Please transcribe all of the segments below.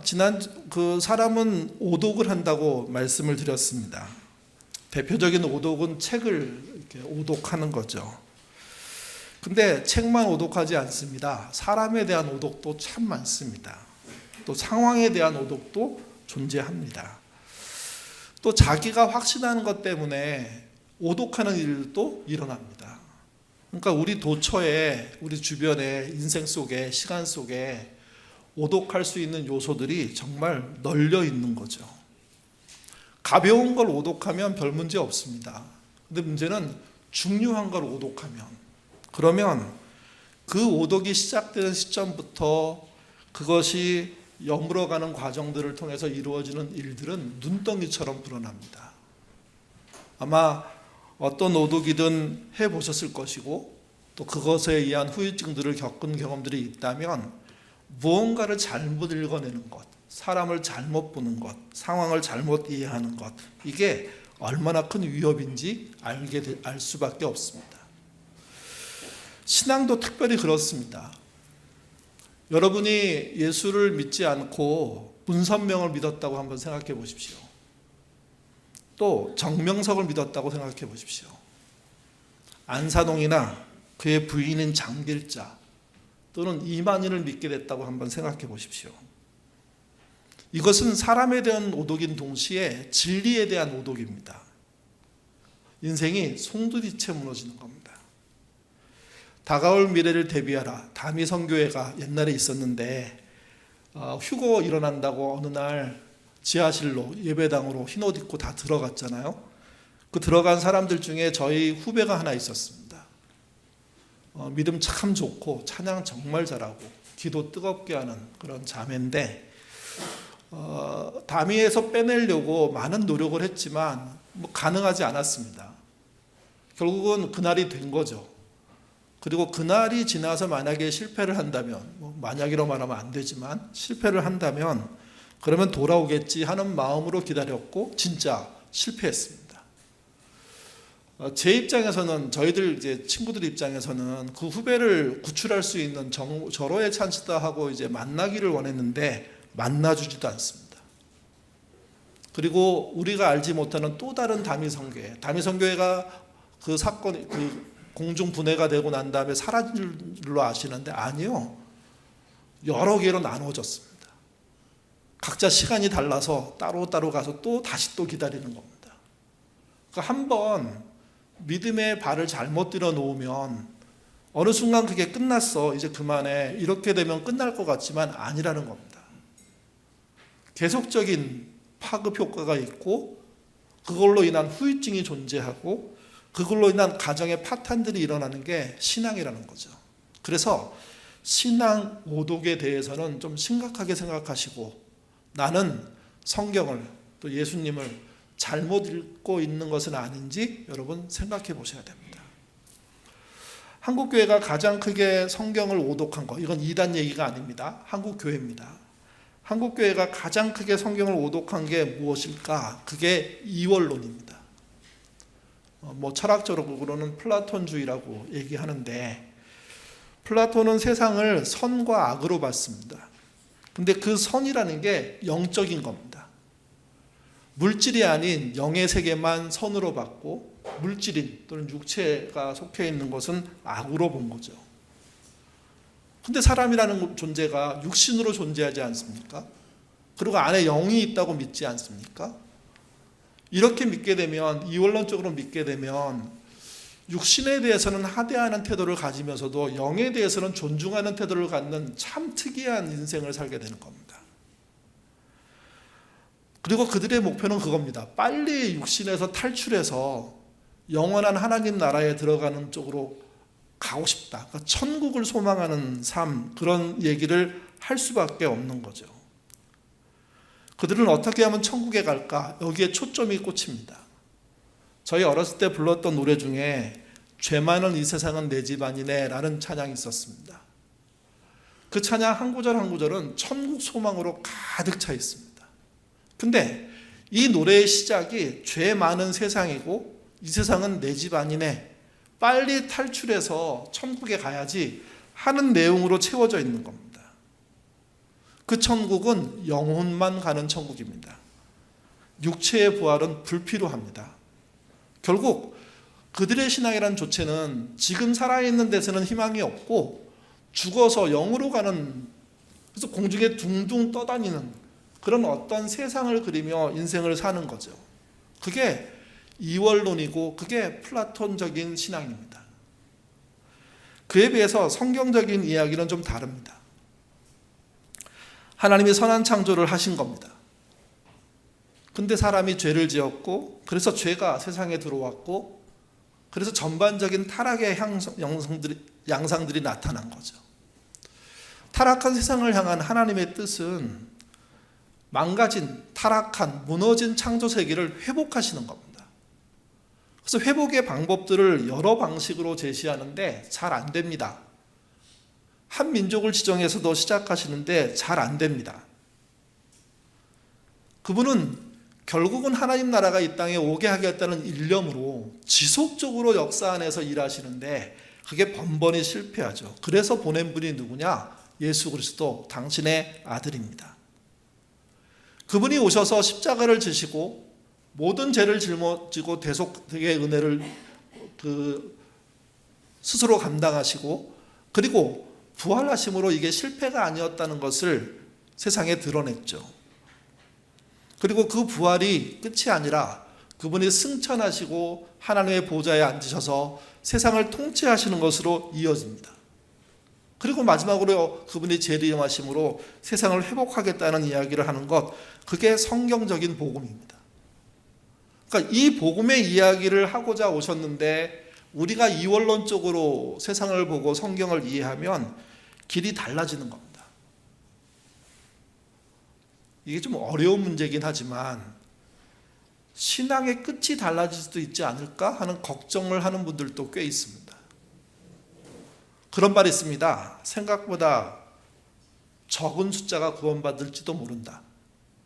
지난 사람은 오독을 한다고 말씀을 드렸습니다. 대표적인 오독은 책을 이렇게 오독하는 거죠. 근데 책만 오독하지 않습니다. 사람에 대한 오독도 참 많습니다. 또 상황에 대한 오독도 존재합니다. 또 자기가 확신하는 것 때문에 오독하는 일도 일어납니다. 그러니까 우리 도처에, 우리 주변에, 인생 속에, 시간 속에 오독할 수 있는 요소들이 정말 널려 있는 거죠. 가벼운 걸 오독하면 별 문제 없습니다. 근데 문제는 중요한 걸 오독하면, 그러면 그 오독이 시작되는 시점부터 그것이 여물어가는 과정들을 통해서 이루어지는 일들은 눈덩이처럼 불어납니다. 아마 어떤 오독이든 해보셨을 것이고, 또 그것에 의한 후유증들을 겪은 경험들이 있다면 무언가를 잘못 읽어내는 것, 사람을 잘못 보는 것, 상황을 잘못 이해하는 것, 이게 얼마나 큰 위협인지 알 수밖에 없습니다. 신앙도 특별히 그렇습니다. 여러분이 예수를 믿지 않고 문선명을 믿었다고 한번 생각해 보십시오. 또 정명석을 믿었다고 생각해 보십시오. 안사동이나 그의 부인인 장길자 또는 이만희를 믿게 됐다고 한번 생각해 보십시오. 이것은 사람에 대한 오독인 동시에 진리에 대한 오독입니다. 인생이 송두리째 무너지는 겁니다. 다가올 미래를 대비하라. 다미 선교회가 옛날에 있었는데 휴거 일어난다고 어느 날 지하실로 예배당으로 흰옷 입고 다 들어갔잖아요. 그 들어간 사람들 중에 저희 후배가 하나 있었습니다. 믿음 참 좋고 찬양 정말 잘하고 기도 뜨겁게 하는 그런 자매인데 다미에서 빼내려고 많은 노력을 했지만 가능하지 않았습니다. 결국은 그날이 된 거죠. 그리고 그날이 지나서 만약에 실패를 한다면, 만약이라고 말하면 안 되지만 실패를 한다면 그러면 돌아오겠지 하는 마음으로 기다렸고 진짜 실패했습니다. 제 입장에서는, 저희들 이제 친구들 입장에서는 그 후배를 구출할 수 있는 절호의 찬스다 하고 이제 만나기를 원했는데 만나주지도 않습니다. 그리고 우리가 알지 못하는 또 다른 다미 선교회가 그 사건이 공중 분해가 되고 난 다음에 사라진 줄로 아시는데 아니요. 여러 개로 나누어졌습니다. 각자 시간이 달라서 따로따로 가서 또 다시 또 기다리는 겁니다. 한번 믿음의 발을 잘못 들여 놓으면 어느 순간 그게 끝났어, 이제 그만해, 이렇게 되면 끝날 것 같지만 아니라는 겁니다. 계속적인 파급 효과가 있고 그걸로 인한 후유증이 존재하고 그걸로 인한 가정의 파탄들이 일어나는 게 신앙이라는 거죠. 그래서 신앙 오독에 대해서는 좀 심각하게 생각하시고, 나는 성경을 또 예수님을 잘못 읽고 있는 것은 아닌지 여러분 생각해 보셔야 됩니다. 한국교회가 가장 크게 성경을 오독한 거, 이건 이단 얘기가 아닙니다. 한국교회입니다. 한국교회가 가장 크게 성경을 오독한 게 무엇일까? 그게 이원론입니다. 철학적으로는 플라톤주의라고 얘기하는데, 플라톤은 세상을 선과 악으로 봤습니다. 근데 그 선이라는 게 영적인 겁니다. 물질이 아닌 영의 세계만 선으로 봤고, 물질인 또는 육체가 속해 있는 것은 악으로 본 거죠. 근데 사람이라는 존재가 육신으로 존재하지 않습니까? 그리고 안에 영이 있다고 믿지 않습니까? 이렇게 믿게 되면, 이원론적으로 믿게 되면 육신에 대해서는 하대하는 태도를 가지면서도 영에 대해서는 존중하는 태도를 갖는 참 특이한 인생을 살게 되는 겁니다. 그리고 그들의 목표는 그겁니다. 빨리 육신에서 탈출해서 영원한 하나님 나라에 들어가는 쪽으로 가고 싶다. 그러니까 천국을 소망하는 삶, 그런 얘기를 할 수밖에 없는 거죠. 그들은 어떻게 하면 천국에 갈까? 여기에 초점이 꽂힙니다. 저희 어렸을 때 불렀던 노래 중에 죄 많은 이 세상은 내 집안이네 라는 찬양이 있었습니다. 그 찬양 한 구절 한 구절은 천국 소망으로 가득 차 있습니다. 근데 이 노래의 시작이 죄 많은 세상이고 이 세상은 내 집안이네, 빨리 탈출해서 천국에 가야지 하는 내용으로 채워져 있는 겁니다. 그 천국은 영혼만 가는 천국입니다. 육체의 부활은 불필요합니다. 결국 그들의 신앙이란 조체는 지금 살아있는 데서는 희망이 없고 죽어서 영으로 가는, 그래서 공중에 둥둥 떠다니는 그런 어떤 세상을 그리며 인생을 사는 거죠. 그게 이원론이고 그게 플라톤적인 신앙입니다. 그에 비해서 성경적인 이야기는 좀 다릅니다. 하나님이 선한 창조를 하신 겁니다. 근데 사람이 죄를 지었고, 그래서 죄가 세상에 들어왔고, 그래서 전반적인 타락의 양상들이 나타난 거죠. 타락한 세상을 향한 하나님의 뜻은 망가진, 타락한, 무너진 창조 세계를 회복하시는 겁니다. 그래서 회복의 방법들을 여러 방식으로 제시하는데 잘 안 됩니다. 한 민족을 지정해서도 시작하시는데 잘 안 됩니다. 그분은 결국은 하나님 나라가 이 땅에 오게 하겠다는 일념으로 지속적으로 역사 안에서 일하시는데 그게 번번이 실패하죠. 그래서 보낸 분이 누구냐? 예수 그리스도, 당신의 아들입니다. 그분이 오셔서 십자가를 지시고 모든 죄를 짊어지고 대속의 은혜를 스스로 감당하시고, 그리고 부활하심으로 이게 실패가 아니었다는 것을 세상에 드러냈죠. 그리고 그 부활이 끝이 아니라 그분이 승천하시고 하나님의 보좌에 앉으셔서 세상을 통치하시는 것으로 이어집니다. 그리고 마지막으로 그분이 재림하심으로 세상을 회복하겠다는 이야기를 하는 것, 그게 성경적인 복음입니다. 그러니까 이 복음의 이야기를 하고자 오셨는데 우리가 이원론적으로 세상을 보고 성경을 이해하면 길이 달라지는 겁니다. 이게 좀 어려운 문제이긴 하지만 신앙의 끝이 달라질 수도 있지 않을까 하는 걱정을 하는 분들도 꽤 있습니다. 그런 말이 있습니다. 생각보다 적은 숫자가 구원받을지도 모른다.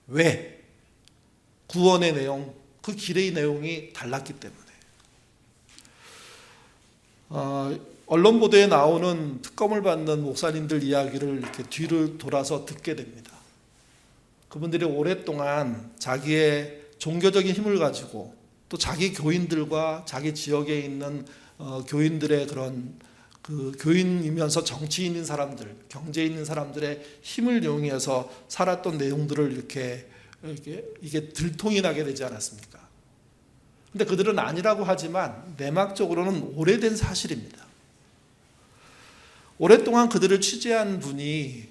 왜? 구원의 내용, 그 길의 내용이 달랐기 때문에. 언론 보도에 나오는 특검을 받는 목사님들 이야기를 이렇게 뒤를 돌아서 듣게 됩니다. 그분들이 오랫동안 자기의 종교적인 힘을 가지고 또 자기 교인들과 자기 지역에 있는 교인들의 그런 그 교인이면서 정치인인 사람들, 경제에 있는 사람들의 힘을 이용해서 살았던 내용들을 이렇게 이게 들통이 나게 되지 않았습니까? 근데 그들은 아니라고 하지만 내막적으로는 오래된 사실입니다. 오랫동안 그들을 취재한 분이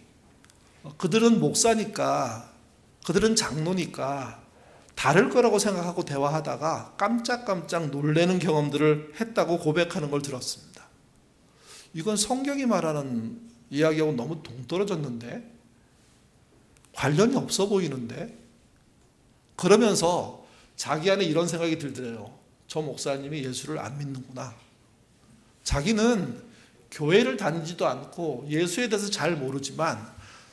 그들은 목사니까, 그들은 장로니까 다를 거라고 생각하고 대화하다가 깜짝깜짝 놀라는 경험들을 했다고 고백하는 걸 들었습니다. 이건 성경이 말하는 이야기하고 너무 동떨어졌는데, 관련이 없어 보이는데, 그러면서 자기 안에 이런 생각이 들더래요. 저 목사님이 예수를 안 믿는구나. 자기는 교회를 다니지도 않고 예수에 대해서 잘 모르지만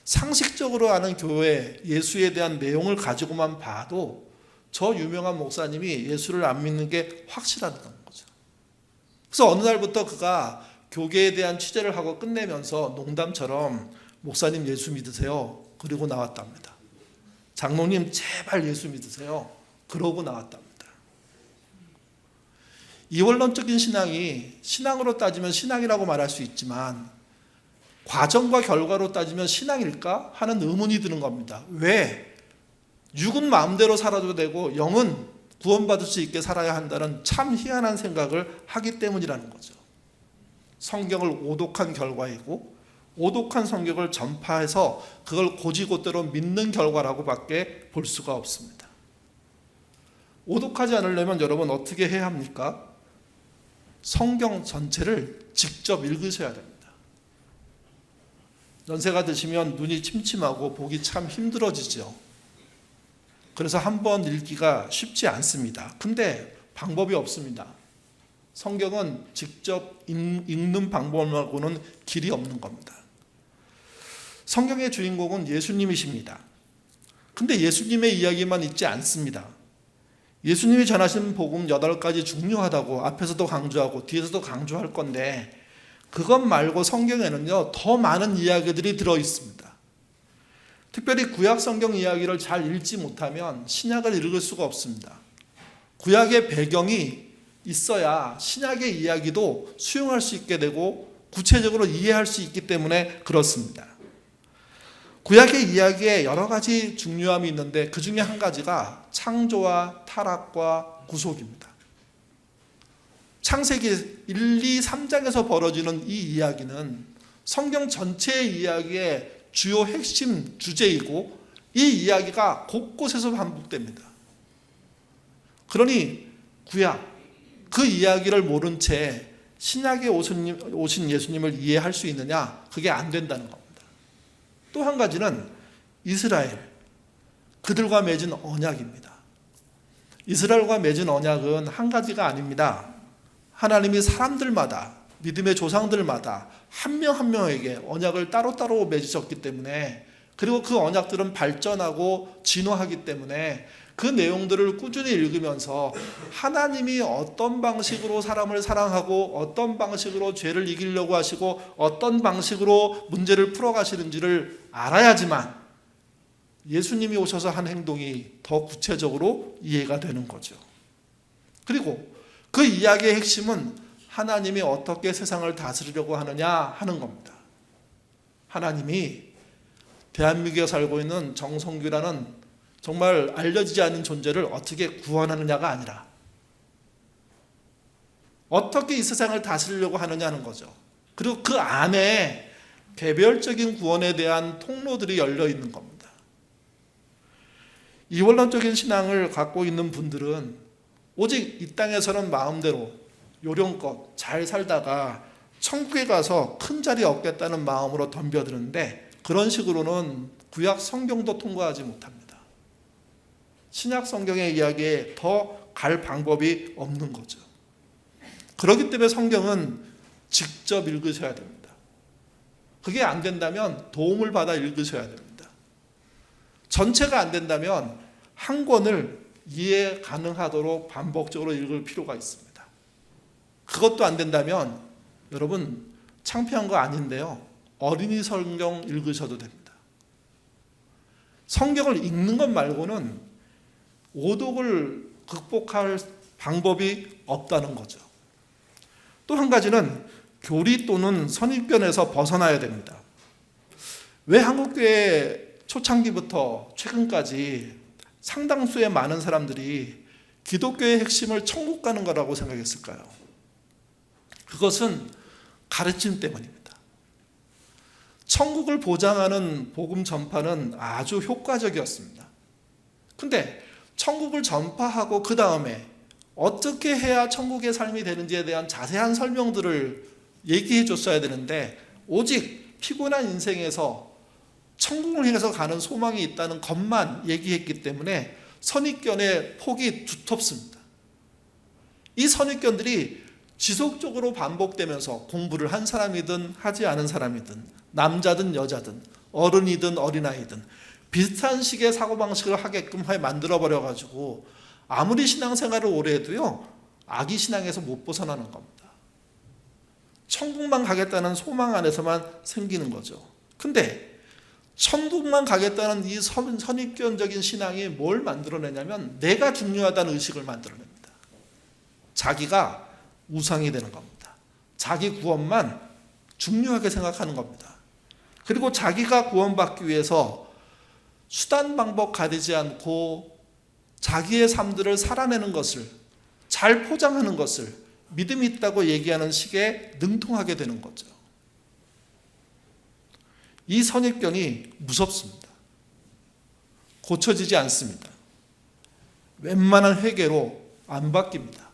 상식적으로 아는 교회, 예수에 대한 내용을 가지고만 봐도 저 유명한 목사님이 예수를 안 믿는 게 확실하다는 거죠. 그래서 어느 날부터 그가 교계에 대한 취재를 하고 끝내면서 농담처럼 목사님 예수 믿으세요. 그리고 나왔답니다. 장로님 제발 예수 믿으세요. 그러고 나왔답니다. 이원론적인 신앙이 신앙으로 따지면 신앙이라고 말할 수 있지만 과정과 결과로 따지면 신앙일까 하는 의문이 드는 겁니다. 왜? 육은 마음대로 살아도 되고 영은 구원받을 수 있게 살아야 한다는 참 희한한 생각을 하기 때문이라는 거죠. 성경을 오독한 결과이고 오독한 성경을 전파해서 그걸 고지고대로 믿는 결과라고밖에 볼 수가 없습니다. 오독하지 않으려면 여러분 어떻게 해야 합니까? 성경 전체를 직접 읽으셔야 됩니다. 연세가 드시면 눈이 침침하고 보기 참 힘들어지죠. 그래서 한번 읽기가 쉽지 않습니다. 근데 방법이 없습니다. 성경은 직접 읽는 방법하고는 길이 없는 겁니다. 성경의 주인공은 예수님이십니다. 근데 예수님의 이야기만 있지 않습니다. 예수님이 전하신 복음 8가지 중요하다고 앞에서도 강조하고 뒤에서도 강조할 건데, 그것 말고 성경에는요 더 많은 이야기들이 들어 있습니다. 특별히 구약 성경 이야기를 잘 읽지 못하면 신약을 읽을 수가 없습니다. 구약의 배경이 있어야 신약의 이야기도 수용할 수 있게 되고 구체적으로 이해할 수 있기 때문에 그렇습니다. 구약의 이야기에 여러 가지 중요함이 있는데 그 중에 한 가지가 창조와 타락과 구속입니다. 창세기 1, 2, 3장에서 벌어지는 이 이야기는 성경 전체의 이야기의 주요 핵심 주제이고 이 이야기가 곳곳에서 반복됩니다. 그러니 구약, 그 이야기를 모른 채 신약에 오신 예수님을 이해할 수 있느냐? 그게 안 된다는 겁니다. 또 한 가지는 이스라엘, 그들과 맺은 언약입니다. 이스라엘과 맺은 언약은 한 가지가 아닙니다. 하나님이 사람들마다, 믿음의 조상들마다 한 명 한 명에게 언약을 따로따로 맺으셨기 때문에, 그리고 그 언약들은 발전하고 진화하기 때문에 그 내용들을 꾸준히 읽으면서 하나님이 어떤 방식으로 사람을 사랑하고 어떤 방식으로 죄를 이기려고 하시고 어떤 방식으로 문제를 풀어가시는지를 알아야지만 예수님이 오셔서 한 행동이 더 구체적으로 이해가 되는 거죠. 그리고 그 이야기의 핵심은 하나님이 어떻게 세상을 다스리려고 하느냐 하는 겁니다. 하나님이 대한민국에 살고 있는 정성규라는 정말 알려지지 않은 존재를 어떻게 구원하느냐가 아니라 어떻게 이 세상을 다스리려고 하느냐는 거죠. 그리고 그 안에 개별적인 구원에 대한 통로들이 열려 있는 겁니다. 이원론적인 신앙을 갖고 있는 분들은 오직 이 땅에서는 마음대로 요령껏 잘 살다가 천국에 가서 큰 자리 얻겠다는 마음으로 덤벼드는데 그런 식으로는 구약 성경도 통과하지 못합니다. 신약 성경의 이야기에 더 갈 방법이 없는 거죠. 그렇기 때문에 성경은 직접 읽으셔야 됩니다. 그게 안 된다면 도움을 받아 읽으셔야 됩니다. 전체가 안 된다면 한 권을 이해 가능하도록 반복적으로 읽을 필요가 있습니다. 그것도 안 된다면 여러분 창피한 거 아닌데요. 어린이 성경 읽으셔도 됩니다. 성경을 읽는 것 말고는 오독을 극복할 방법이 없다는 거죠. 또 한 가지는 교리 또는 선입견에서 벗어나야 됩니다. 왜 한국교회 초창기부터 최근까지 상당수의 많은 사람들이 기독교의 핵심을 천국 가는 거라고 생각했을까요? 그것은 가르침 때문입니다. 천국을 보장하는 복음 전파는 아주 효과적이었습니다. 근데 천국을 전파하고 그 다음에 어떻게 해야 천국의 삶이 되는지에 대한 자세한 설명들을 얘기해 줬어야 되는데 오직 피곤한 인생에서 천국을 향해서 가는 소망이 있다는 것만 얘기했기 때문에 선입견의 폭이 두텁습니다. 이 선입견들이 지속적으로 반복되면서 공부를 한 사람이든 하지 않은 사람이든 남자든 여자든 어른이든 어린아이든 비슷한 식의 사고방식을 하게끔 만들어버려가지고 아무리 신앙생활을 오래 해도요 악의 신앙에서 못 벗어나는 겁니다. 천국만 가겠다는 소망 안에서만 생기는 거죠. 근데 천국만 가겠다는 이 선입견적인 신앙이 뭘 만들어내냐면 내가 중요하다는 의식을 만들어냅니다. 자기가 우상이 되는 겁니다. 자기 구원만 중요하게 생각하는 겁니다. 그리고 자기가 구원받기 위해서 수단 방법 가리지 않고 자기의 삶들을 살아내는 것을 잘 포장하는 것을 믿음이 있다고 얘기하는 식에 능통하게 되는 거죠. 이 선입견이 무섭습니다. 고쳐지지 않습니다. 웬만한 회개로 안 바뀝니다.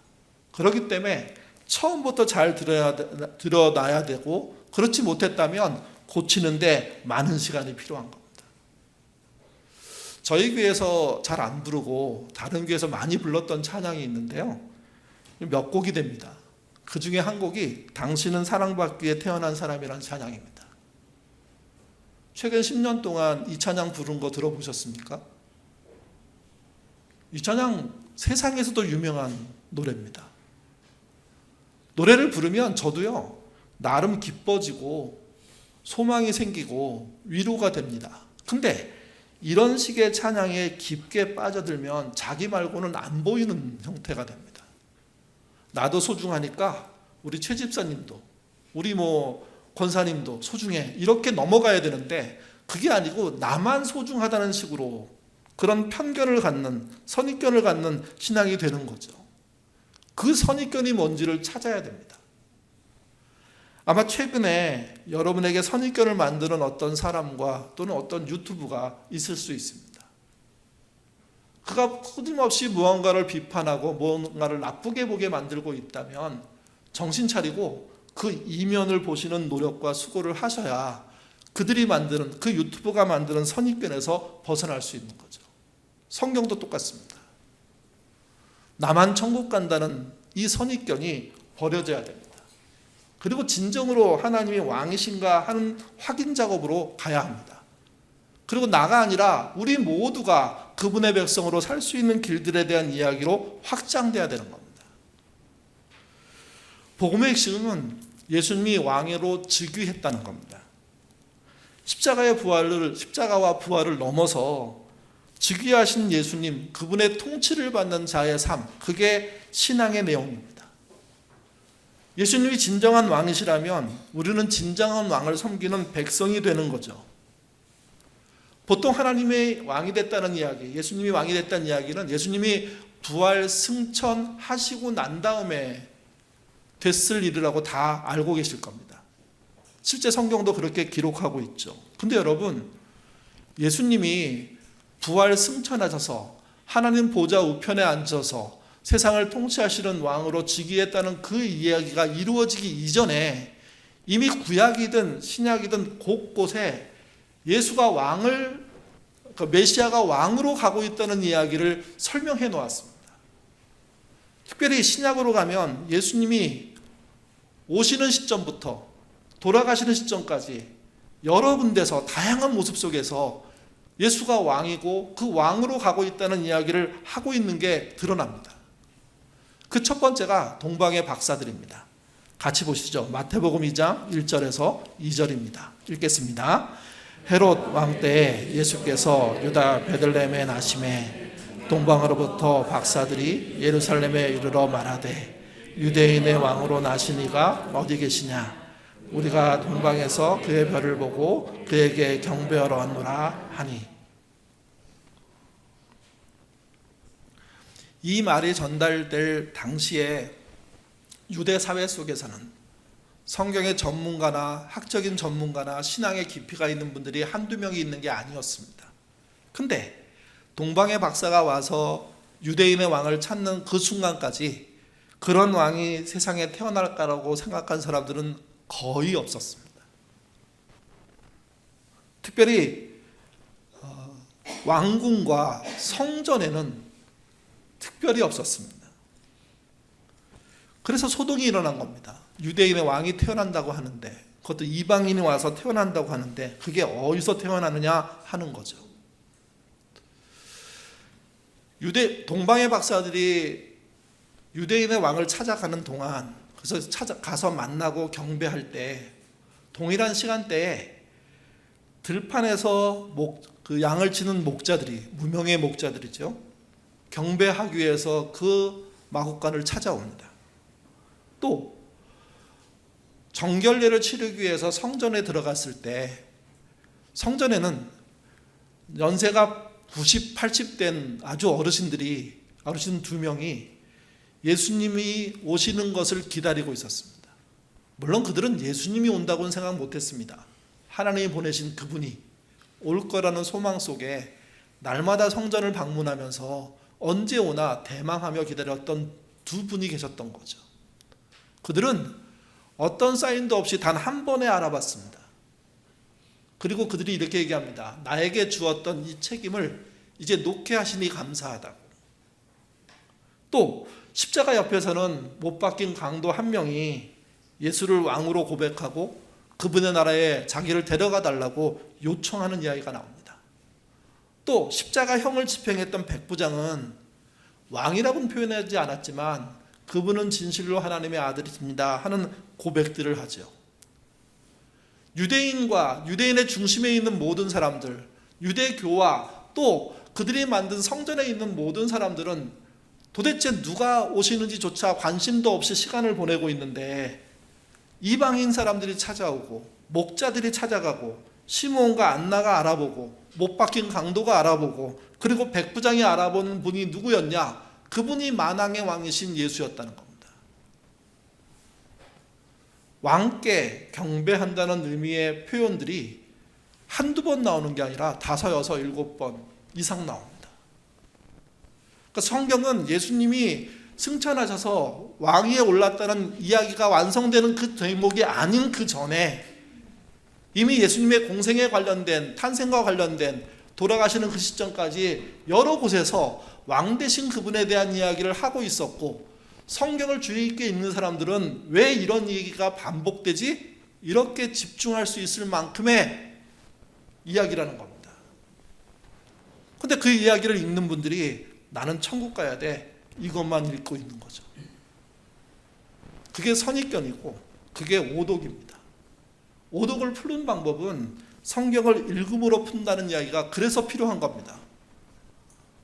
그렇기 때문에 처음부터 잘 들여놔야 되고 그렇지 못했다면 고치는데 많은 시간이 필요한 겁니다. 저희 교회에서 잘 안 부르고 다른 교회에서 많이 불렀던 찬양이 있는데요. 몇 곡이 됩니다. 그 중에 한 곡이 당신은 사랑받기 위해 태어난 사람이라는 찬양입니다. 최근 10년 동안 이 찬양 부른 거 들어보셨습니까? 이 찬양 세상에서도 유명한 노래입니다. 노래를 부르면 저도요 나름 기뻐지고 소망이 생기고 위로가 됩니다. 근데 이런 식의 찬양에 깊게 빠져들면 자기 말고는 안 보이는 형태가 됩니다. 나도 소중하니까 우리 최 집사님도 우리 권사님도 소중해 이렇게 넘어가야 되는데 그게 아니고 나만 소중하다는 식으로 그런 편견을 갖는 선입견을 갖는 신앙이 되는 거죠. 그 선입견이 뭔지를 찾아야 됩니다. 아마 최근에 여러분에게 선입견을 만드는 어떤 사람과 또는 어떤 유튜브가 있을 수 있습니다. 그가 끊임없이 무언가를 비판하고 무언가를 나쁘게 보게 만들고 있다면 정신 차리고 그 이면을 보시는 노력과 수고를 하셔야 그들이 만드는 그 유튜브가 만드는 선입견에서 벗어날 수 있는 거죠. 성경도 똑같습니다. 나만 천국 간다는 이 선입견이 버려져야 됩니다. 그리고 진정으로 하나님이 왕이신가 하는 확인 작업으로 가야 합니다. 그리고 나가 아니라 우리 모두가 그분의 백성으로 살 수 있는 길들에 대한 이야기로 확장돼야 되는 겁니다. 복음의 핵심은 예수님이 왕으로 즉위했다는 겁니다. 십자가와 부활을 넘어서 즉위하신 예수님, 그분의 통치를 받는 자의 삶, 그게 신앙의 내용입니다. 예수님이 진정한 왕이시라면 우리는 진정한 왕을 섬기는 백성이 되는 거죠. 보통 하나님의 왕이 됐다는 이야기, 예수님이 왕이 됐다는 이야기는 예수님이 부활 승천하시고 난 다음에 됐을 일이라고 다 알고 계실 겁니다. 실제 성경도 그렇게 기록하고 있죠. 근데 여러분, 예수님이 부활 승천하셔서 하나님 보좌 우편에 앉아서 세상을 통치하시는 왕으로 즉위했다는 그 이야기가 이루어지기 이전에 이미 구약이든 신약이든 곳곳에 예수가 메시아가 왕으로 가고 있다는 이야기를 설명해 놓았습니다. 특별히 신약으로 가면 예수님이 오시는 시점부터 돌아가시는 시점까지 여러 군데서 다양한 모습 속에서 예수가 왕이고 그 왕으로 가고 있다는 이야기를 하고 있는 게 드러납니다. 그 첫 번째가 동방의 박사들입니다. 같이 보시죠. 마태복음 2장 1절에서 2절입니다. 읽겠습니다. 헤롯 왕 때에 예수께서 유다 베들레헴에 나심에 동방으로부터 박사들이 예루살렘에 이르러 말하되 유대인의 왕으로 나신 이가 어디 계시냐? 우리가 동방에서 그의 별을 보고 그에게 경배하러 왔노라 하니. 이 말이 전달될 당시에 유대 사회 속에서는 성경의 전문가나 학적인 전문가나 신앙의 깊이가 있는 분들이 한두 명이 있는 게 아니었습니다. 근데 동방의 박사가 와서 유대인의 왕을 찾는 그 순간까지 그런 왕이 세상에 태어날까라고 생각한 사람들은 거의 없었습니다. 특별히 왕궁과 성전에는 특별히 없었습니다. 그래서 소동이 일어난 겁니다. 유대인의 왕이 태어난다고 하는데, 그것도 이방인이 와서 태어난다고 하는데 그게 어디서 태어나느냐 하는 거죠. 동방의 박사들이 유대인의 왕을 찾아가는 동안, 그래서 가서 만나고 경배할 때 동일한 시간대에 들판에서 그 양을 치는 목자들이, 무명의 목자들이죠, 경배하기 위해서 그 마국간을 찾아옵니다. 또 정결례를 치르기 위해서 성전에 들어갔을 때 성전에는 연세가 90, 80 된 아주 어르신 두 명이 예수님이 오시는 것을 기다리고 있었습니다. 물론 그들은 예수님이 온다고는 생각 못했습니다. 하나님이 보내신 그분이 올 거라는 소망 속에 날마다 성전을 방문하면서 언제 오나 대망하며 기다렸던 두 분이 계셨던 거죠. 그들은 어떤 사인도 없이 단 한 번에 알아봤습니다. 그리고 그들이 이렇게 얘기합니다. 나에게 주었던 이 책임을 이제 놓게 하시니 감사하다고. 또 십자가 옆에서는 못 박힌 강도 한 명이 예수를 왕으로 고백하고 그분의 나라에 자기를 데려가 달라고 요청하는 이야기가 나옵니다. 또 십자가형을 집행했던 백부장은 왕이라고는 표현하지 않았지만 그분은 진실로 하나님의 아들이십니다 하는 고백들을 하죠. 유대인의 중심에 있는 모든 사람들, 유대교와 또 그들이 만든 성전에 있는 모든 사람들은 도대체 누가 오시는지조차 관심도 없이 시간을 보내고 있는데, 이방인 사람들이 찾아오고 목자들이 찾아가고 시므온과 안나가 알아보고 못 박힌 강도가 알아보고 그리고 백부장이 알아보는 분이 누구였냐? 그분이 만왕의 왕이신 예수였다는 겁니다. 왕께 경배한다는 의미의 표현들이 한두 번 나오는 게 아니라 5, 6, 7번 이상 나옵니다. 그러니까 성경은 예수님이 승천하셔서 왕위에 올랐다는 이야기가 완성되는 그 대목이 아닌 그 전에 이미 예수님의 공생에 관련된, 탄생과 관련된, 돌아가시는 그 시점까지 여러 곳에서 왕 되신 그분에 대한 이야기를 하고 있었고, 성경을 주의 깊게 읽는 사람들은 왜 이런 얘기가 반복되지? 이렇게 집중할 수 있을 만큼의 이야기라는 겁니다. 근데 그 이야기를 읽는 분들이 나는 천국 가야 돼, 이것만 읽고 있는 거죠. 그게 선입견이고 그게 오독입니다. 오독을 푸는 방법은 성경을 읽음으로 푼다는 이야기가 그래서 필요한 겁니다.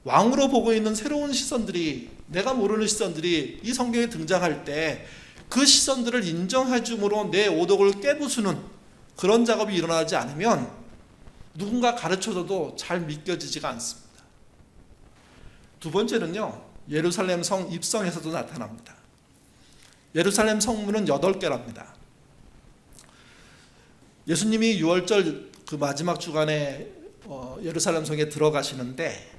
왕으로 보고 있는 새로운 시선들이, 내가 모르는 시선들이 이 성경에 등장할 때 그 시선들을 인정해 줌으로 내 오독을 깨부수는 그런 작업이 일어나지 않으면 누군가 가르쳐줘도 잘 믿겨지지가 않습니다. 두 번째는요, 예루살렘 성 입성에서도 나타납니다. 예루살렘 성문은 8개랍니다. 예수님이 6월절 그 마지막 주간에 예루살렘 성에 들어가시는데,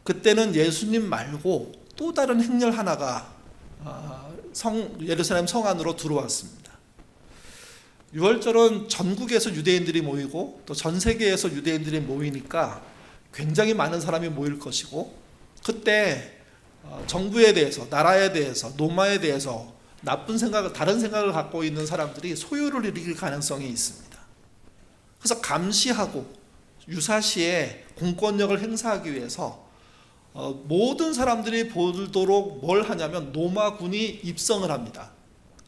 그때는 예수님 말고 또 다른 행렬 하나가 예루살렘 성 안으로 들어왔습니다. 6월절은 전국에서 유대인들이 모이고 또 전 세계에서 유대인들이 모이니까 굉장히 많은 사람이 모일 것이고, 그때 정부에 대해서, 나라에 대해서, 노마에 대해서 나쁜 생각을, 다른 생각을 갖고 있는 사람들이 소요를 일으킬 가능성이 있습니다. 그래서 감시하고 유사시에 공권력을 행사하기 위해서 모든 사람들이 보도록 뭘 하냐면 노마군이 입성을 합니다.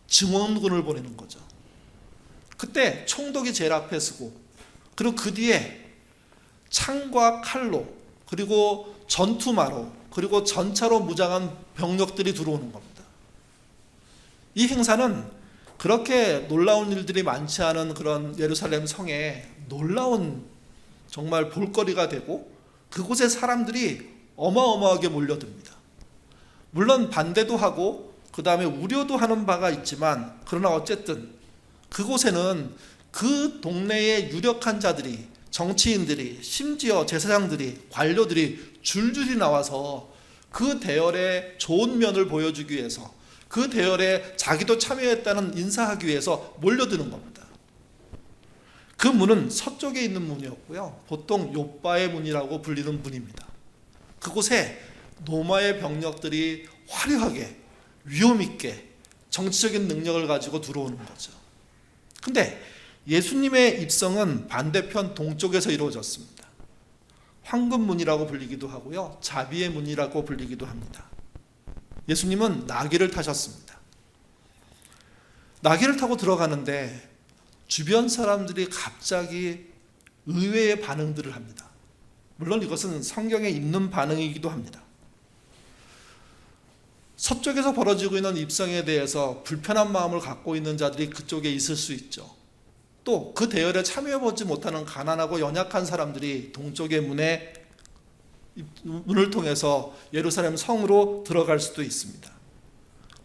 증원군을 보내는 거죠. 그때 총독이 제일 앞에 서고, 그리고 그 뒤에 창과 칼로, 그리고 전투마로, 그리고 전차로 무장한 병력들이 들어오는 겁니다. 이 행사는 그렇게 놀라운 일들이 많지 않은 그런 예루살렘 성에 놀라운 정말 볼거리가 되고, 그곳에 사람들이 어마어마하게 몰려듭니다. 물론 반대도 하고 그 다음에 우려도 하는 바가 있지만, 그러나 어쨌든 그곳에는 그 동네의 유력한 자들이, 정치인들이, 심지어 제사장들이, 관료들이 줄줄이 나와서 그 대열의 좋은 면을 보여주기 위해서, 그 대열에 자기도 참여했다는 인사하기 위해서 몰려드는 겁니다. 그 문은 서쪽에 있는 문이었고요, 보통 욥바의 문이라고 불리는 문입니다. 그곳에 노마의 병력들이 화려하게, 위험있게 정치적인 능력을 가지고 들어오는 거죠. 근데 예수님의 입성은 반대편 동쪽에서 이루어졌습니다. 황금문이라고 불리기도 하고요, 자비의 문이라고 불리기도 합니다. 예수님은 나귀를 타셨습니다. 나귀를 타고 들어가는데 주변 사람들이 갑자기 의외의 반응들을 합니다. 물론 이것은 성경에 있는 반응이기도 합니다. 서쪽에서 벌어지고 있는 입성에 대해서 불편한 마음을 갖고 있는 자들이 그쪽에 있을 수 있죠. 또 그 대열에 참여해보지 못하는 가난하고 연약한 사람들이 동쪽의 문을 통해서 예루살렘 성으로 들어갈 수도 있습니다.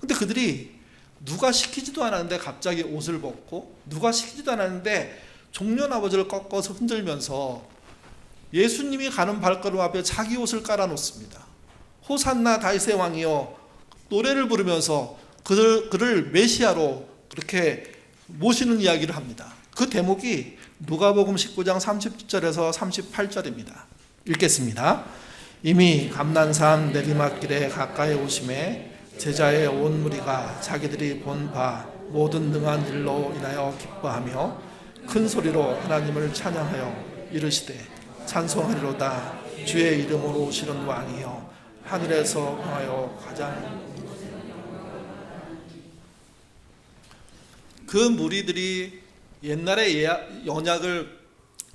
근데 그들이 누가 시키지도 않았는데 갑자기 옷을 벗고, 누가 시키지도 않았는데 종려나머지를 꺾어서 흔들면서 예수님이 가는 발걸음 앞에 자기 옷을 깔아놓습니다. 호산나 다윗의 왕이여, 노래를 부르면서 그를 메시아로 그렇게 모시는 이야기를 합니다. 그 대목이 누가복음 19장 30절에서 38절입니다. 읽겠습니다. 이미 감난산 내리막길에 가까이 오심에 제자의 온 무리가 자기들이 본 바 모든 능한 일로 인하여 기뻐하며 큰 소리로 하나님을 찬양하여 이르시되 찬송하리로다. 주의 이름으로 오시는 왕이여, 하늘에서 평하여 가장. 그 무리들이 옛날의 언약을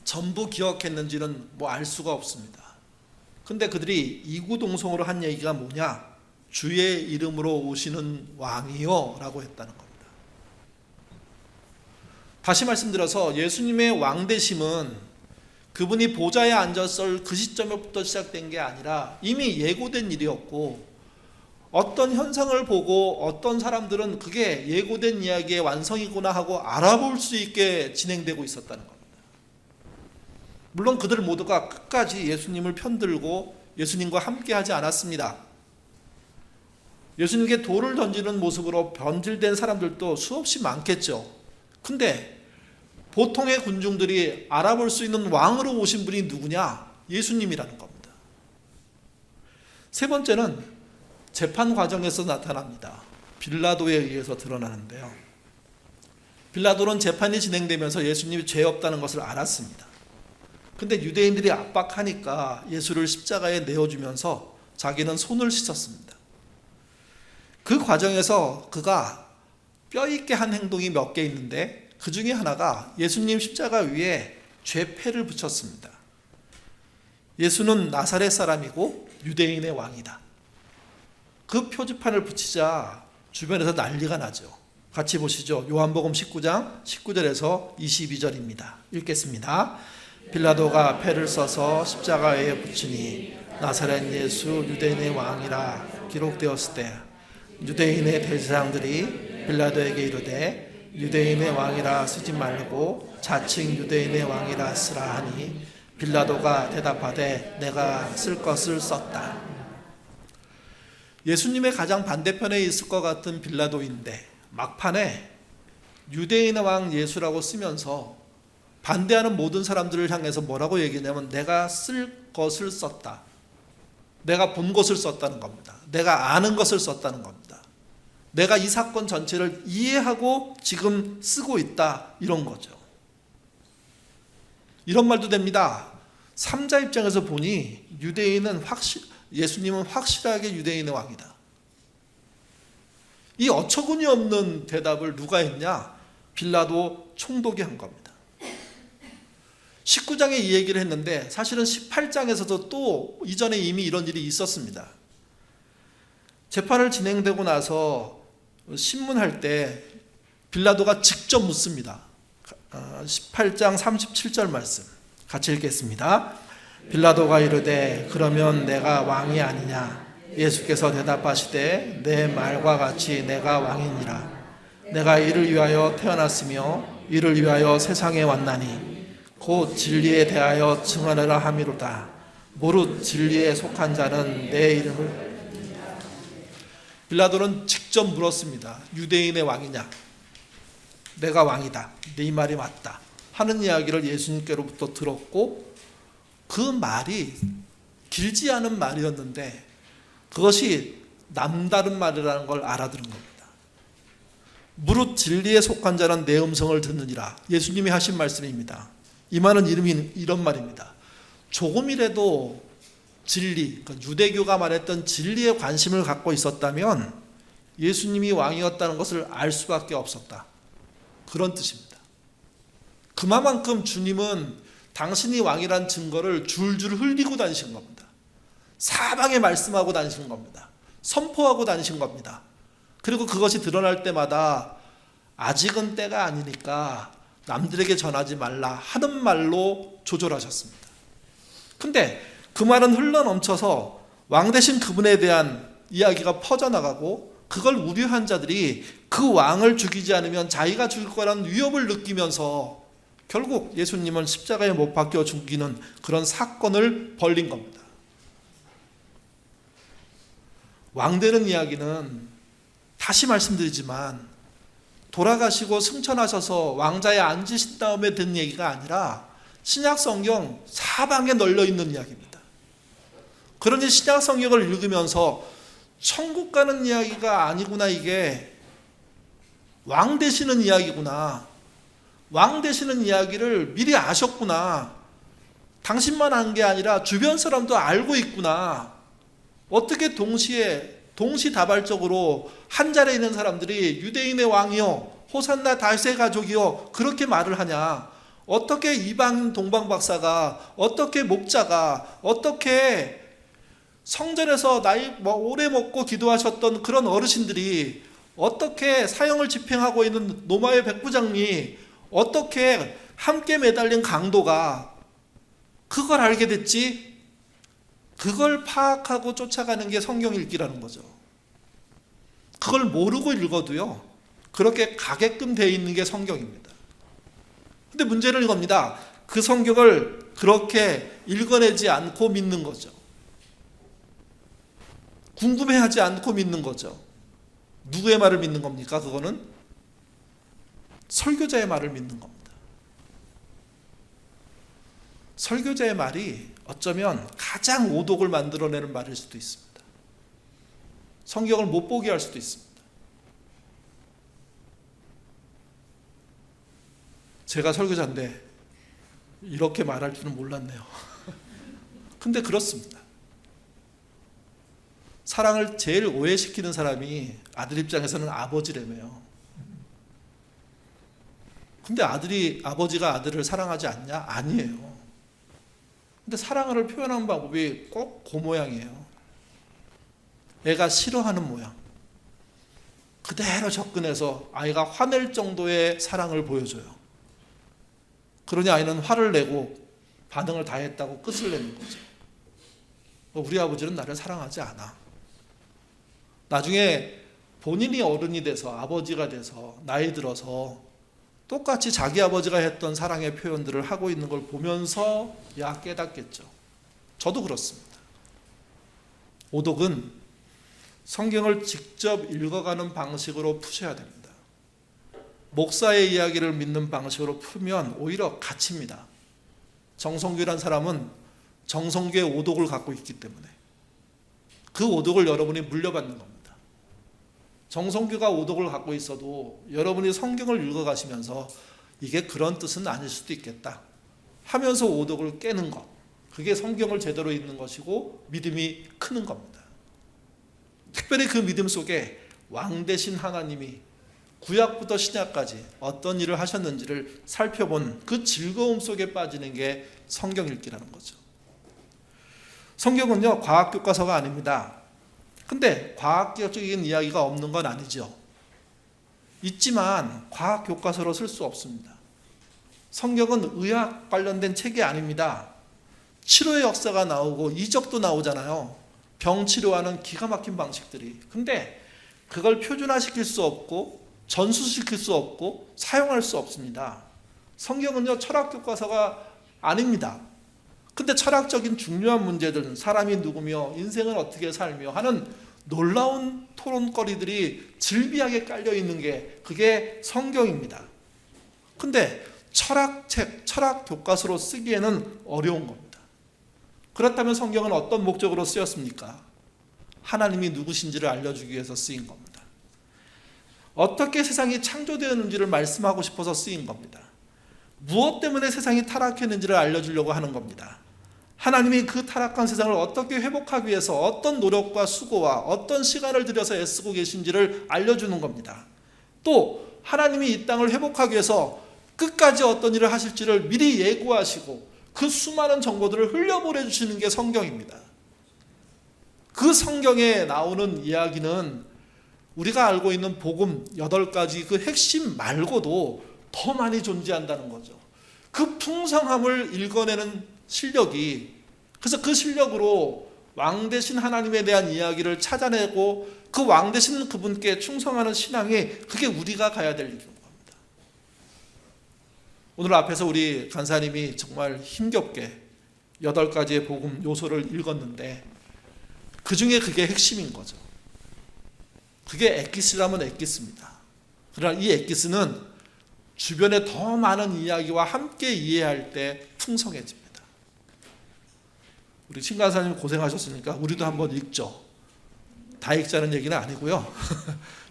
전부 기억했는지는 알 수가 없습니다. 근데 그들이 이구동성으로 한 얘기가 뭐냐? 주의 이름으로 오시는 왕이요 라고 했다는 겁니다. 다시 말씀드려서 예수님의 왕되심은 그분이 보좌에 앉았을 그 시점부터 시작된 게 아니라 이미 예고된 일이었고, 어떤 현상을 보고 어떤 사람들은 그게 예고된 이야기의 완성이구나 하고 알아볼 수 있게 진행되고 있었다는 겁니다. 물론 그들 모두가 끝까지 예수님을 편들고 예수님과 함께 하지 않았습니다. 예수님께 돌을 던지는 모습으로 변질된 사람들도 수없이 많겠죠. 근데 보통의 군중들이 알아볼 수 있는 왕으로 오신 분이 누구냐? 예수님이라는 겁니다. 세 번째는 재판 과정에서 나타납니다. 빌라도에 의해서 드러나는데요. 빌라도는 재판이 진행되면서 예수님이 죄 없다는 것을 알았습니다. 근데 유대인들이 압박하니까 예수를 십자가에 내어주면서 자기는 손을 씻었습니다. 그 과정에서 그가 뼈있게 한 행동이 몇 개 있는데 그 중에 하나가 예수님 십자가 위에 죄패를 붙였습니다. 예수는 나사렛 사람이고 유대인의 왕이다. 그 표지판을 붙이자 주변에서 난리가 나죠. 같이 보시죠. 요한복음 19장 19절에서 22절입니다. 읽겠습니다. 빌라도가 패를 써서 십자가에 붙이니 나사렛 예수 유대인의 왕이라 기록되었을 때 유대인의 대제사장들이 빌라도에게 이르되 유대인의 왕이라 쓰지 말고 자칭 유대인의 왕이라 쓰라 하니 빌라도가 대답하되 내가 쓸 것을 썼다. 예수님의 가장 반대편에 있을 것 같은 빌라도인데 막판에 유대인의 왕 예수라고 쓰면서 반대하는 모든 사람들을 향해서 뭐라고 얘기하냐면 내가 쓸 것을 썼다. 내가 본 것을 썼다는 겁니다. 내가 아는 것을 썼다는 겁니다. 내가 이 사건 전체를 이해하고 지금 쓰고 있다. 이런 거죠. 이런 말도 됩니다. 3자 입장에서 보니 예수님은 확실하게 유대인의 왕이다. 이 어처구니 없는 대답을 누가 했냐? 빌라도 총독이 한 겁니다. 19장에 이 얘기를 했는데 사실은 18장에서도 또 이전에 이미 이런 일이 있었습니다. 재판을 진행되고 나서 신문할 때 빌라도가 직접 묻습니다. 18장 37절 말씀 같이 읽겠습니다. 빌라도가 이르되 그러면 내가 왕이 아니냐? 예수께서 대답하시되 내 말과 같이 내가 왕이니라. 내가 이를 위하여 태어났으며 이를 위하여 세상에 왔나니 곧 진리에 대하여 증언하라 함이로다. 무릇 진리에 속한 자는 내 이름을. 빌라도는 직접 물었습니다. 유대인의 왕이냐? 내가 왕이다. 네 말이 맞다. 하는 이야기를 예수님께로부터 들었고 그 말이 길지 않은 말이었는데 그것이 남다른 말이라는 걸 알아들은 겁니다. 무릇 진리에 속한 자는 내 음성을 듣느니라. 예수님이 하신 말씀입니다. 이 말은 이런 말입니다. 조금이라도 진리, 그러니까 유대교가 말했던 진리에 관심을 갖고 있었다면 예수님이 왕이었다는 것을 알 수밖에 없었다. 그런 뜻입니다. 그만큼 주님은 당신이 왕이란 증거를 줄줄 흘리고 다니신 겁니다. 사방에 말씀하고 다니신 겁니다. 선포하고 다니신 겁니다. 그리고 그것이 드러날 때마다 아직은 때가 아니니까 남들에게 전하지 말라 하는 말로 조절하셨습니다. 근데 그 말은 흘러넘쳐서 왕 되신 그분에 대한 이야기가 퍼져나가고 그걸 우려한 자들이 그 왕을 죽이지 않으면 자기가 죽을 거라는 위협을 느끼면서 결국 예수님은 십자가에 못 박혀 죽이는 그런 사건을 벌린 겁니다. 왕 되는 이야기는 다시 말씀드리지만 돌아가시고 승천하셔서 왕자에 앉으신 다음에 든 얘기가 아니라 신약 성경 사방에 널려 있는 이야기입니다. 그러니 신약 성경을 읽으면서 천국 가는 이야기가 아니구나, 이게 왕 되시는 이야기구나, 왕 되시는 이야기를 미리 아셨구나, 당신만 한 게 아니라 주변 사람도 알고 있구나. 어떻게 동시다발적으로 한 자리에 있는 사람들이 유대인의 왕이요 호산나 다윗의 가족이요 그렇게 말을 하냐? 어떻게 이방인 동방 박사가, 어떻게 목자가, 어떻게 성전에서 나이 오래 먹고 기도하셨던 그런 어르신들이, 어떻게 사형을 집행하고 있는 로마의 백부장이, 어떻게 함께 매달린 강도가 그걸 알게 됐지? 그걸 파악하고 쫓아가는 게 성경 읽기라는 거죠. 그걸 모르고 읽어도요, 그렇게 가게끔 되어 있는 게 성경입니다. 근데 문제는 이겁니다. 그 성경을 그렇게 읽어내지 않고 믿는 거죠. 궁금해하지 않고 믿는 거죠. 누구의 말을 믿는 겁니까? 그거는 설교자의 말을 믿는 겁니다. 설교자의 말이 어쩌면 가장 오독을 만들어내는 말일 수도 있습니다. 성경을 못 보게 할 수도 있습니다. 제가 설교자인데 이렇게 말할 줄은 몰랐네요. 근데 그렇습니다. 사랑을 제일 오해시키는 사람이 아들 입장에서는 아버지라며요. 근데 아버지가 아들을 사랑하지 않냐? 아니에요. 근데 사랑을 표현하는 방법이 꼭 그 모양이에요. 애가 싫어하는 모양. 그대로 접근해서 아이가 화낼 정도의 사랑을 보여줘요. 그러니 아이는 화를 내고 반응을 다 했다고 끝을 내는 거죠. 우리 아버지는 나를 사랑하지 않아. 나중에 본인이 어른이 돼서, 아버지가 돼서, 나이 들어서 똑같이 자기 아버지가 했던 사랑의 표현들을 하고 있는 걸 보면서 깨닫겠죠. 저도 그렇습니다. 오독은 성경을 직접 읽어가는 방식으로 푸셔야 됩니다. 목사의 이야기를 믿는 방식으로 풀면 오히려 갇힙니다. 정성규라는 사람은 정성규의 오독을 갖고 있기 때문에 그 오독을 여러분이 물려받는 겁니다. 정성규가 오독을 갖고 있어도 여러분이 성경을 읽어가시면서 이게 그런 뜻은 아닐 수도 있겠다 하면서 오독을 깨는 것, 그게 성경을 제대로 읽는 것이고 믿음이 크는 겁니다. 특별히 그 믿음 속에 왕 대신 하나님이 구약부터 신약까지 어떤 일을 하셨는지를 살펴본 그 즐거움 속에 빠지는 게 성경 읽기라는 거죠. 성경은요, 과학교과서가 아닙니다. 근데 과학적인 이야기가 없는 건 아니죠. 있지만 과학교과서로 쓸 수 없습니다. 성경은 의학 관련된 책이 아닙니다. 치료의 역사가 나오고 이적도 나오잖아요. 병 치료하는 기가 막힌 방식들이. 근데 그걸 표준화시킬 수 없고 전수시킬 수 없고 사용할 수 없습니다. 성경은요, 철학교과서가 아닙니다. 근데 철학적인 중요한 문제들, 사람이 누구며 인생은 어떻게 살며 하는 놀라운 토론거리들이 즐비하게 깔려있는 게 그게 성경입니다. 근데 철학책, 철학교과서로 쓰기에는 어려운 겁니다. 그렇다면 성경은 어떤 목적으로 쓰였습니까? 하나님이 누구신지를 알려주기 위해서 쓰인 겁니다. 어떻게 세상이 창조되었는지를 말씀하고 싶어서 쓰인 겁니다. 무엇 때문에 세상이 타락했는지를 알려주려고 하는 겁니다. 하나님이 그 타락한 세상을 어떻게 회복하기 위해서 어떤 노력과 수고와 어떤 시간을 들여서 애쓰고 계신지를 알려주는 겁니다. 또 하나님이 이 땅을 회복하기 위해서 끝까지 어떤 일을 하실지를 미리 예고하시고 그 수많은 정보들을 흘려보내주시는 게 성경입니다. 그 성경에 나오는 이야기는 우리가 알고 있는 복음 8가지 그 핵심 말고도 더 많이 존재한다는 거죠. 그 풍성함을 읽어내는 실력이, 그래서 그 실력으로 왕 대신 하나님에 대한 이야기를 찾아내고 그 왕 대신 그분께 충성하는 신앙이, 그게 우리가 가야 될 일인 겁니다. 오늘 앞에서 우리 간사님이 정말 힘겹게 8가지의 복음 요소를 읽었는데 그 중에 그게 핵심인 거죠. 그게 엑기스라면 엑기스입니다. 그러나 이 엑기스는 주변에 더 많은 이야기와 함께 이해할 때 풍성해집니다. 우리 신간사님 고생하셨으니까 우리도 한번 읽죠. 다 읽자는 얘기는 아니고요.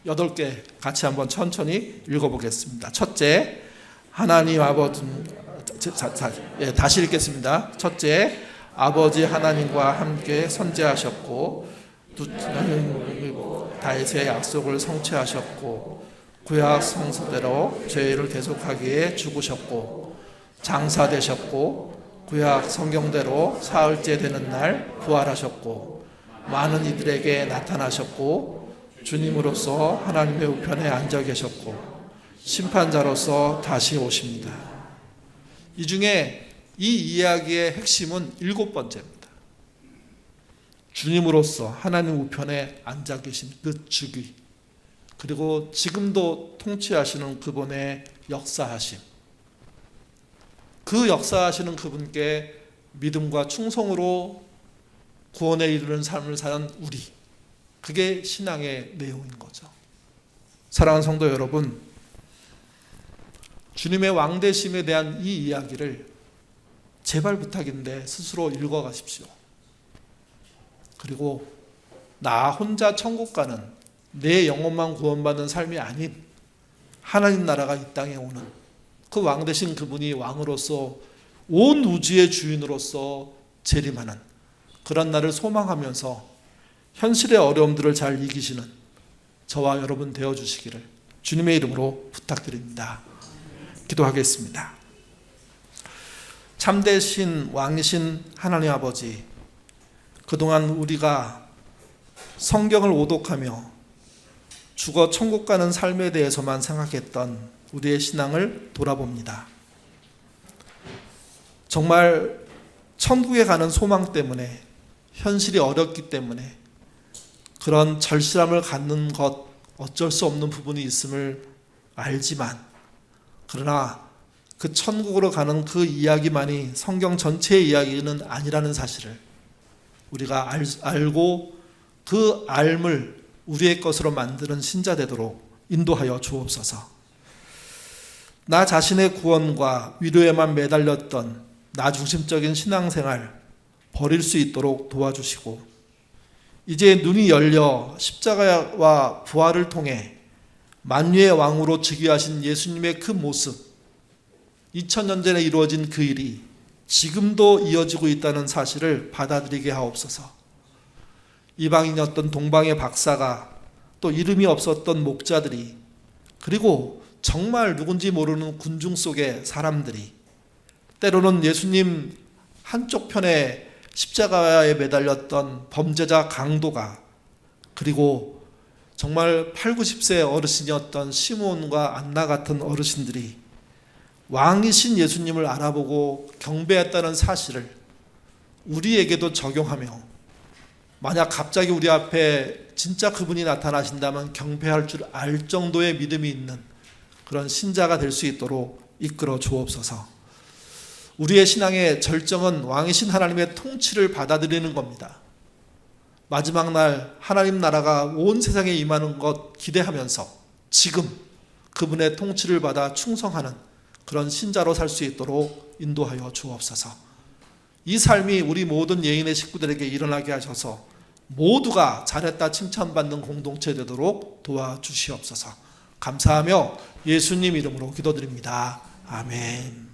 8개 같이 한번 천천히 읽어보겠습니다. 첫째, 하나님 아버지, 다시 읽겠습니다. 첫째, 아버지 하나님과 함께 선제하셨고 다윗의 약속을 성취하셨고 구약 성서대로 죄를 대속하기에 죽으셨고 장사되셨고 구약 성경대로 사흘째 되는 날 부활하셨고 많은 이들에게 나타나셨고 주님으로서 하나님의 우편에 앉아 계셨고 심판자로서 다시 오십니다. 이 중에 이 이야기의 핵심은 7번째입니다. 주님으로서 하나님 우편에 앉아 계신 그 주기, 그리고 지금도 통치하시는 그분의 역사하심, 그 역사하시는 그분께 믿음과 충성으로 구원에 이르는 삶을 사는 우리, 그게 신앙의 내용인 거죠. 사랑하는 성도 여러분, 주님의 왕되심에 대한 이 이야기를 제발 부탁인데 스스로 읽어가십시오. 그리고 나 혼자 천국 가는, 내 영혼만 구원받는 삶이 아닌 하나님 나라가 이 땅에 오는 그 왕 되신 그분이 왕으로서 온 우주의 주인으로서 재림하는 그런 날을 소망하면서 현실의 어려움들을 잘 이기시는 저와 여러분 되어주시기를 주님의 이름으로 부탁드립니다. 기도하겠습니다. 참되신 왕이신 하나님 아버지, 그동안 우리가 성경을 오독하며 죽어 천국 가는 삶에 대해서만 생각했던 우리의 신앙을 돌아봅니다. 정말 천국에 가는 소망 때문에, 현실이 어렵기 때문에 그런 절실함을 갖는 것, 어쩔 수 없는 부분이 있음을 알지만, 그러나 그 천국으로 가는 그 이야기만이 성경 전체의 이야기는 아니라는 사실을 우리가 알고 그 알을 우리의 것으로 만드는 신자 되도록 인도하여 주옵소서. 나 자신의 구원과 위로에만 매달렸던 나 중심적인 신앙생활 버릴 수 있도록 도와주시고, 이제 눈이 열려 십자가와 부활을 통해 만유의 왕으로 즉위하신 예수님의 그 모습, 2000년 전에 이루어진 그 일이 지금도 이어지고 있다는 사실을 받아들이게 하옵소서. 이방인이었던 동방의 박사가, 또 이름이 없었던 목자들이, 그리고 정말 누군지 모르는 군중 속의 사람들이, 때로는 예수님 한쪽 편에 십자가에 매달렸던 범죄자 강도가, 그리고 정말 8, 90세 어르신이었던 시몬과 안나 같은 어르신들이 왕이신 예수님을 알아보고 경배했다는 사실을 우리에게도 적용하며, 만약 갑자기 우리 앞에 진짜 그분이 나타나신다면 경배할 줄 알 정도의 믿음이 있는 그런 신자가 될 수 있도록 이끌어 주옵소서. 우리의 신앙의 절정은 왕이신 하나님의 통치를 받아들이는 겁니다. 마지막 날 하나님 나라가 온 세상에 임하는 것 기대하면서 지금 그분의 통치를 받아 충성하는 그런 신자로 살 수 있도록 인도하여 주옵소서. 이 삶이 우리 모든 예인의 식구들에게 일어나게 하셔서 모두가 잘했다 칭찬받는 공동체 되도록 도와주시옵소서. 감사하며 예수님 이름으로 기도드립니다. 아멘.